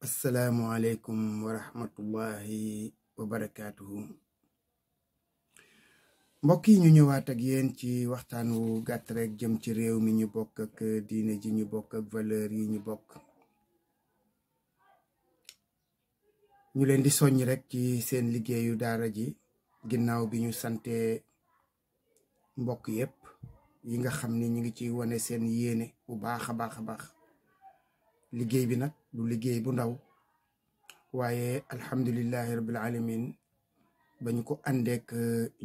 asalaamualeykum wa rahmatullahi wa barakaatuhu. Mbokk yi ñu ñëwaat ak yéen ci waxtaan wu gàtt rek jëm ci réew mi ñu bokk ak diine ji ñu bokk ak valeur yi ñu bokk. ñu leen di soññ rek ci seen liggéeyu daara ji ginnaaw bi ñu sante mbokk yépp yi nga xam ni ñu ngi ci wane seen yéene bu baax a baax. liggéey bi nag du liggéey bu ndaw waaye alhamdulillahi rabbil alamin ba ñu ko àndeek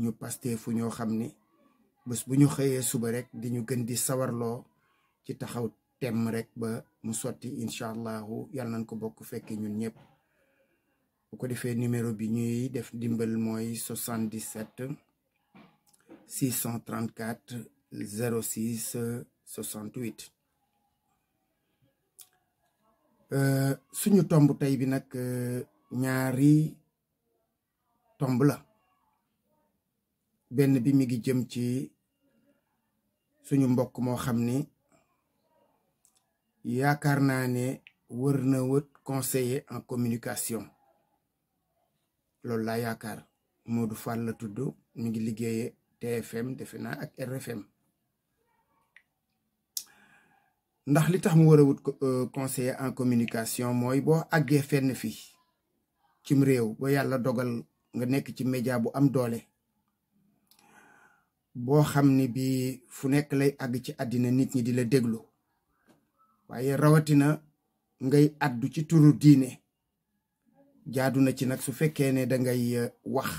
ñu pasteefu ñoo xam ni bés bu ñu xëyee suba rek di ñu gën di sawarloo ci taxaw temm rek ba mu sotti incha allahu yàlla nañ ko bokk fekke ñun ñëpp. bu ko defee numéro bi ñuy def dimbal mooy 77 634 06 68. suñu tomb tey bi nag ñaari tomb la. benn bi mi ngi jëm ci suñu mbokk moo xam ni yaakaar naa ne wër na wët conseiller en communication loolu laa yaakaar. Modou Fall la tudd, mi ngi liggéeye TFM defe naa ak RFM. ndax li tax mu war a wut conseiller en communication mooy boo àggee fenn fii cim réew ba yàlla dogal nga nekk ci média bu am doole boo xam ni bi fu nekk lay àgg ci àddina nit ñi di la déglu, waaye rawatina ngay àddu ci turu diine. jaadu na ci nag su fekkee ne dangay wax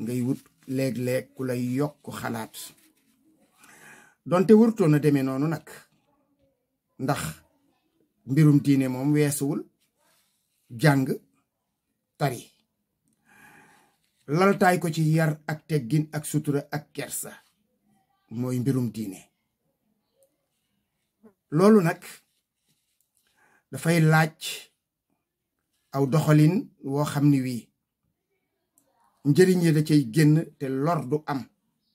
ngay wut léeg-léeg ku lay yokk xalaat donte warutoon a demee noonu nag, ndax mbirum diine moom weesuwul jàng tari laltaay ko ci yar ak teggin ak sutura ak kersa mooy mbirum diine. loolu nag dafay laaj aw doxalin woo xam ni wii njëriñ yi da cay génn te lor du am,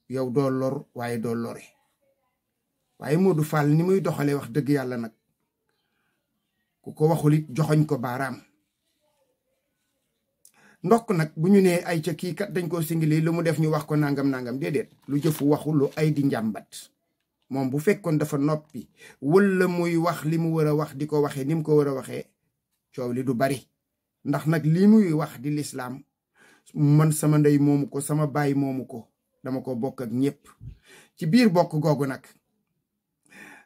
yow doo lor waaye doo lore. waaye Modou Fall ni muy doxalee wax dëgg yàlla nag ku ko waxul it joxoñ ko baaraam. ndokk nag bu ñu nee ay ca kii kat dañ koo singili lu mu def ñu wax ko nangam déedéet, lu jëfu waxu lu ay di njàmbat. moom bu fekkoon dafa noppi wala muy wax li mu war a wax di ko waxee ni mu ko war a waxee, coow li du bari. ndax nag lii muy wax di lislaam man sama ndey moomu ko, sama baay moomu ko, dama ko bokk ak ñépp. ci biir bokk googu nag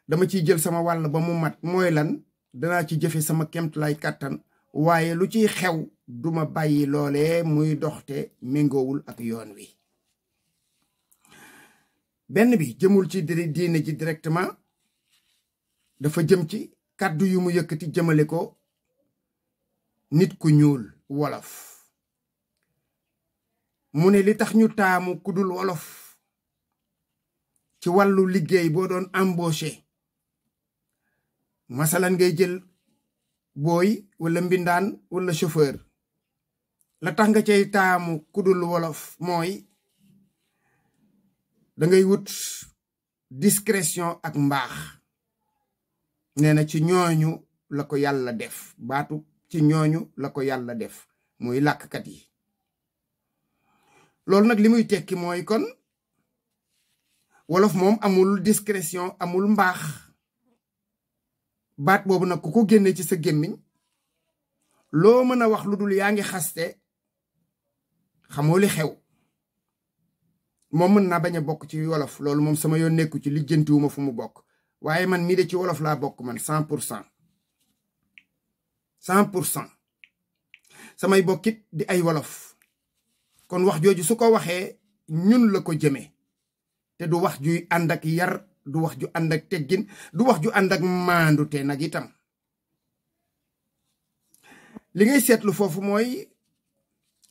dama ciy jël sama wàll ba mu mat. mooy lan? danaa ci jëfe sama kemtulaay kàttan, waaye lu ciy xew duma bàyyi loolee muy doxte méngoowul ak yoon wi. benn bi jëmul ci diine ji directement, dafa jëm ci kàddu yu mu yëkkati jëmale ko nit ku ñuul wolof. mu ne li tax ñu taamu kudul wolof ci wàllu liggéey boo doon embauché, masalan ngay jël booy wala mbindaan wala chauffeur, la tax nga cay taamu kudul wolof mooy dangay wut discrétion ak mbaax. nee na ci ñooñu la ko yàlla def, baatu ci ñooñu la ko yàlla def, muy làkkat yi. loolu nag li muy tekki mooy kon wolof moom amul discrétion, amul mbaax. baat boobu nag ku ko génne ci sa gémmiñ, loo mën a wax lu dul yaa ngi xaste, xamoo li xew. moom mën naa bañ a bokk ci wolof, loolu moom sama yoon nekku ci, lijjantiwuma fu mu bokk. waaye man mii de ci wolof laa bokk man 100%. samay bokkit di ay wolof. kon wax jooju su ko waxee ñun la ko jëmee, te du wax juy ànd ak yar, du wax ju ànd ak teggin, du wax ju ànd ak maandu te nag itam. li ngay seetlu foofu mooy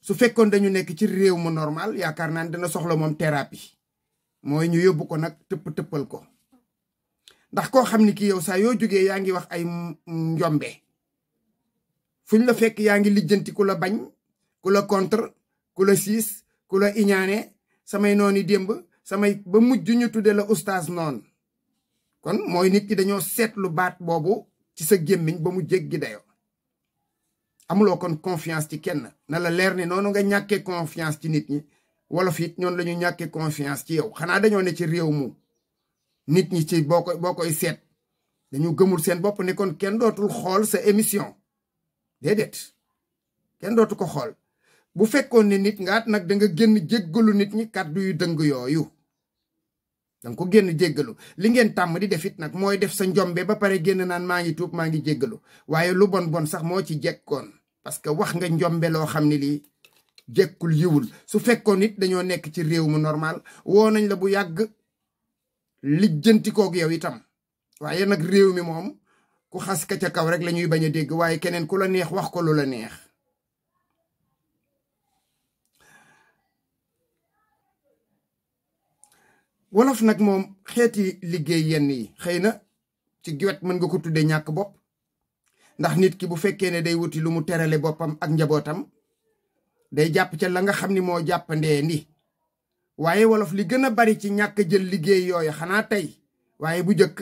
su fekkoon dañu nekk ci réew mu normal, yaakaar naa ne dana soxla moom thérapie, mooy ñu yóbbu ko nag tëppal ko. ndax koo xam ni kii yow saa yoo jógee yaa ngi wax ay njombe, fuñ la fekk yaa ngi lijjanti ku la bañ, ku la contre, ku la siis, ku la iñaane, samay nooni démb, samay ba mujj ñu tudde la oustaz noonu. kon mooy nit ki dañoo seetlu baat boobu ci sa gémmiñ ba mu jéggi dayo. amuloo kon confiance ci kenn na la leer ne noonu nga ñàkkee confiance ci nit ñi wolof it ñoonu la ñu ñàkkee confiance ci yow. xanaa dañoo ne ci réew mu nit ñi ci boo koy seet dañu gëmul seen bopp ne kon kenn dootul xool sa émission déedéet kenn dootu ko xool. bu fekkoon ne nit ngaat nag da nga génn jéggalu nit ñi kàddu yu dëng yooyu danga ko génn jéggalu. li ngeen tàmm di def it nag mooy def sa njombe ba pare génn naan maa ngi tuub maa ngi jéggalu waaye lu bon sax moo ci jekkoon parce que wax nga njombe loo xam ne lii jekkul yiwul. su fekkoon nit dañoo nekk ci réew mu normal woo nañ la bu yàgg lijjantikoog yow itam waaye nag réew mi moom ku xas ka ca kaw rek la ñuy bañ a dégg waaye keneen ku la neex wax ko lu la neex. wolof nag moom xeeti liggéey yenn yi xëy na ci giwet mën nga ko tuddee ñàkk bopp ndax nit ki bu fekkee ne day wuti lu mu terale boppam ak njabootam day jàpp ca la nga xam ni moo jàppandee ndi waaye wolof li gën a bari ci ñàkk jël liggéey yooyu xanaa tey waaye bu njëkk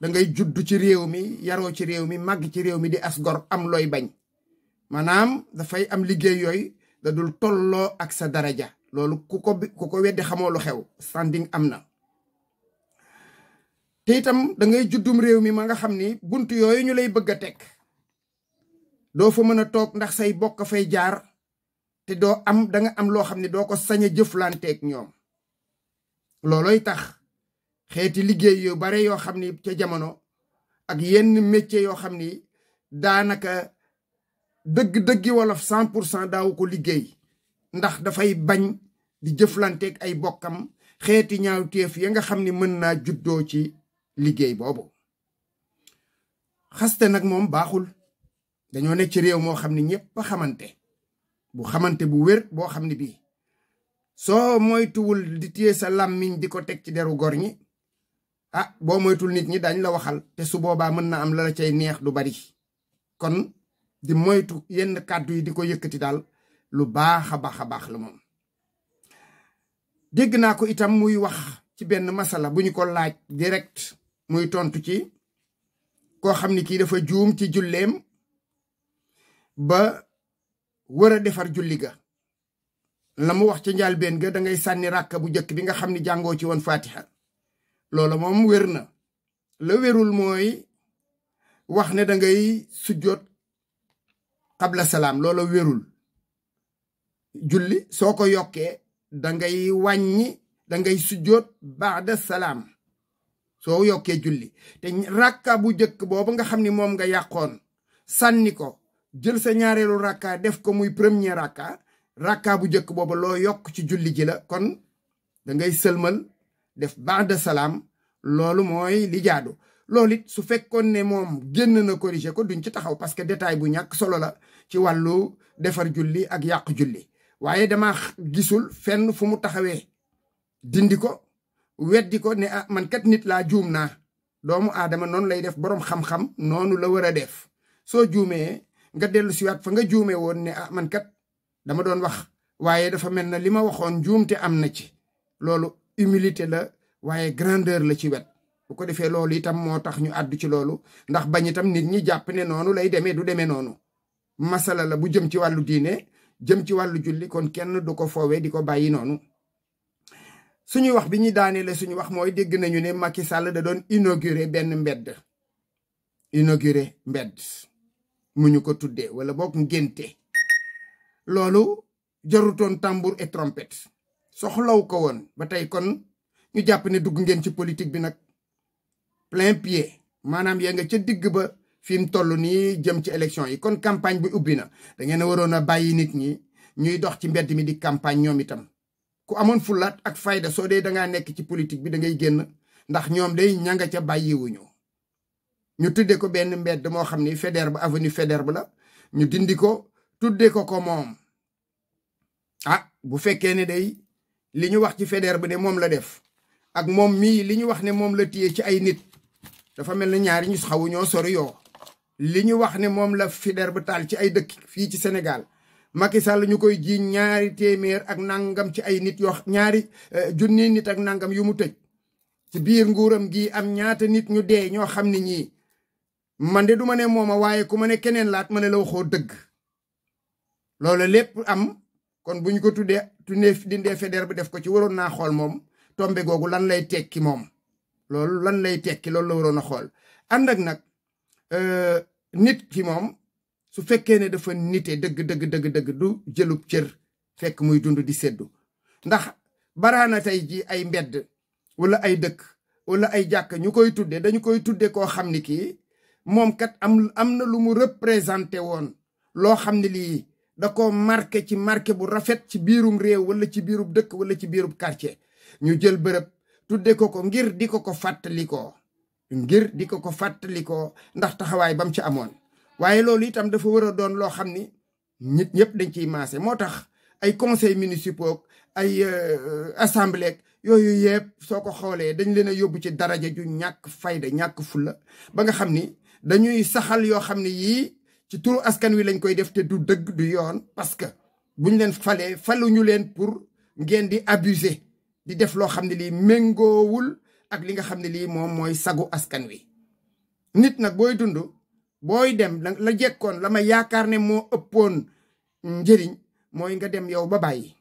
da ngay judd ci réew mi yaroo ci réew mi màgg ci réew mi di as gor am looy bañ maanaam dafay am liggéey yooyu da dul tolloo ak sa daraja. loolu ku ko weddi xamoo lu xew standing am na te itam da ngay juddum réew mi ma nga xam ni bunt yooyu ñu lay bëgg a teg doo fa mën a toog ndax say bokk fay jaar te doo am da nga am loo xam ne doo ko sañ a jëflanteeg ñoom. looloy tax xeeti liggéey yu bare yoo xam ni ca jamono ak yenn métier yoo xam ni daanaka dëgg-dëggi wolof 100% daawu ko liggéey ndax dafay bañ di jëflanteeg ay bokkam xeeti ñaawteef ya nga xam ni mën naa juddoo ci liggéey boobu. xaste nag moom baaxul dañoo nekk ci réew moo xam ne ñëpp a xamante bu wér boo xam ne bii soo moytuwul di téye sa làmmiñ di ko teg ci deru gor ñi boo moytul nit ñi dañ la waxal te su boobaa mën na am la cay neex du bari. kon di moytu yenn kàddu yi di ko yëkkati daal lu baax a baax la moom. dégg naa ko itam muy wax ci benn masala bu ñu ko laaj direct muy tontu ci koo xam ni kii dafa juum ci julleem ba war a defar julli ga. la mu wax ca njàlbéen ga da ngay sànni ràkka bu njëkk bi nga xam ni jàngoo ci woon fatiha. loolu moom wér na. la wérul mooy wax ne da ngay sujjoot qabla salaam loola wérul. julli soo ko yokkee da ngay wàññi da ngay sujjoot baada salaam soo yokkee julli te rakka bu njëkk boobu nga xam ni moom nga yàqoon sànni ko jël sa ñaareelu rakka def ko muy premier rakka bu njëkk boobu loo yokk ci julli ji la. kon da ngay sëlmal def baada salaam loolu mooy li jaadu. loolu it su fekkoon ne moom génn na corriger ko duñ ci taxaw parce que détail bu ñàkk solo la ci wàllu defar julli ak yàq julli. waaye dama gisul fenn fu mu taxawee dindi ko weddi ko ne man kat nit laa juum naa. doomu aadama noonu lay def boroom xam-xam noonu la war a def. soo juumee nga dellu siwaat fa nga juumee woon ne man kat dama doon wax waaye dafa mel na li ma waxoon juumte am na ci. loolu humilité la waaye grandeur la ci wet. bu ko defee loolu itam moo tax ñu àddu ci loolu ndax bañ itam nit ñi jàpp ne noonu lay demee du demee noonu. masala la bu jëm ci wàllu diine jëm ci wàllu julli kon kenn du ko foowee di ko bàyyi noonu. suñuy wax bi ñuy daaneele suñu wax mooy dégg nañu ne Macky Sall da doon inauguré benn mbedd. inauguré mbedd mu ñu ko tuddee wala boog ngénte. loolu jarutoon tambour et trompette soxlaw ko woon ba tey kon ñu jàpp ne dugg ngeen ci politique bi nag plein pied maanaam yaa nga ca digg ba fi mu toll nii jëm ci élection yi. kon campagne bi ubbi na da ngeen a waroon a bàyyi nit ñi ñuy dox ci mbedd mi di campagne ñoom itam. ku amoon fulaat ak fayda soo dee dangaa nekk ci politique bi da ngay génn ndax ñoom day ñanga ca bàyyiwuñu. ñu tuddee ko benn mbedd moo xam ni Faidherbe avenue Faidherbe la ñu dindi ko tuddee ko moom. bu fekkee ne day li ñu wax ci Faidherbe ne moom la def ak moom mii li ñu wax ne moom la téye ci ay nit dafa mel ne ñaari ñu xawu ñoo sori yoo. li ñu wax ne moom la Faidherbe taal ci ay dëkk fii ci Sénégal Macky Sall ñu koy jiiñ 2 téeméer ak nangam ci ay nit yoo 2 junni nit ak nangam yu mu tëj ci biir nguuram gi am ñaata nit ñu dee ñoo xam ne ñii man de du ma ne mooma waaye ku ma ne keneen laat ma ne la waxoo dëgg loolu lépp am kon bu ñu ko dindee fédère bi def ko ci waroon naa xool moom tombe googu lan lay tekki moom loolu lan lay tekki loolu la waroon a xool ànd ak nag nit ki moom su fekkee ne dafa nite dëgg du jëlub cër fekk muy dund di seddu ndax baraana tey ji ay mbedd wala ay dëkk wala ay jàkk ñu koy tudde dañu koy tudde koo xam ni kii moom kat am na lu mu représenté woon loo xam ne lii da ko marqué ci marqué bu rafet ci biirum réew wala ci biirub dëkk wala ci biirub quartier ñu jël bërëb tudde ko ngir di ko fàttalikoo ndax taxawaay bam ci amoon waaye loolu itam dafa war a doon loo xam ni nit ñëpp dañ ciy maase moo tax ay conseils municipaux ay assemblée yooyu yëpp soo ko xoolee dañ leen a yóbbu ci daraja ju ñàkk fayda ñàkk fulla ba nga xam ni dañuy saxal yoo xam ne yii ci turu askan wi lañ koy def te du dëgg du yoon parce que buñ leen faluñu leen pour ngeen di abuser di def loo xam ne lii méngoowul ak li nga xam ne lii moom mooy sagu askan wi nit nag booy dund booy dem la jekkoon la ma yaakaar ne moo ëppoon njëriñ mooy nga dem yow ba bàyyi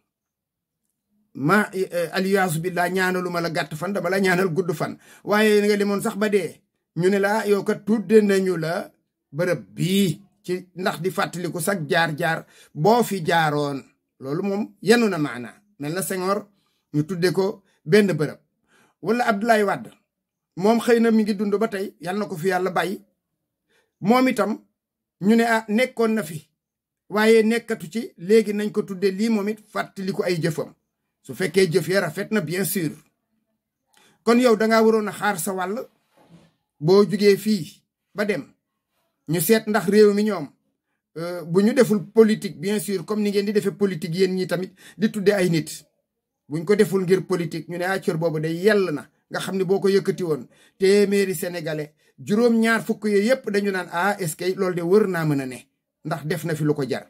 ma aliyaasu billah ñaanalu ma la gàtt fan dama la ñaanal gudd fan waaye nga demoon sax ba dee ñu ne la yow kat tudde nañu la bërëb bii ci ndax di fàttaliku sax jaar-jaar boo fi jaaroon loolu moom yenu na maana mel na Senghor ñu tudde ko benn bërëb wala Abdoulaye Wade moom xëy na mi ngi dund ba tey yal na ko fi yàlla bàyyi moom itam ñu ne nekkoon na fi waaye nekkatu ci léegi nañ ko tudde lii moom it fàttaliku ay jëfam su fekkee jëf ya rafet na bien sûr kon yow dangaa waroon a xaar sa wàll boo jugee fii ba dem ñu seet ndax réew mi ñoom bu ñu deful politique bien sûr comme ni ngeen di defee politique yéen ñi tamit di tudde ay nit buñ ko deful ngir politique ñu ne cër boobu day yell na nga xam ne boo ko yëkkati woon téeméeri sénégalais juróom-ñaar fukk yooyu yëpp dañu naan est-ce que loolu de wër naa mën a ne ndax def na fi lu ko jar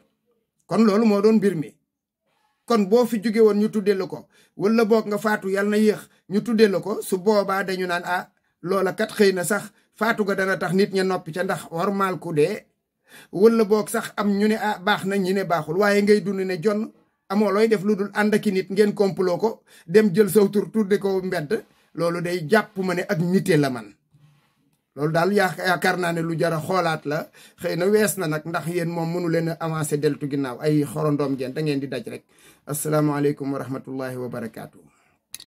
kon loolu moo doon mbir mi kon boo fi jóge woon ñu tuddee la ko wala boog nga faatu yàlla na yéex ñu tuddee la ko su boobaa dañu naan loola kat xëy na sax faatu ga dana tax nit ña noppi ca ndax warmaal ku dee wala boog sax am ñu ne baax na ñu ne baaxul waaye ngay dund ne jonn amoo looy def lu dul ànd ak nit ngeen complot ko dem jël saw tur tudde ko mbedd loolu day jàpp ma ne ak nite la man loolu daal yaakaar naa ne lu jara xoolaat la xëy na wees na nag ndax yéen moom mënu leen a avancé deltu ginnaaw ay xorondoom ngeen da ngeen di daj rek asalaamaaleykum wa rahmatullahi wa barakaatu.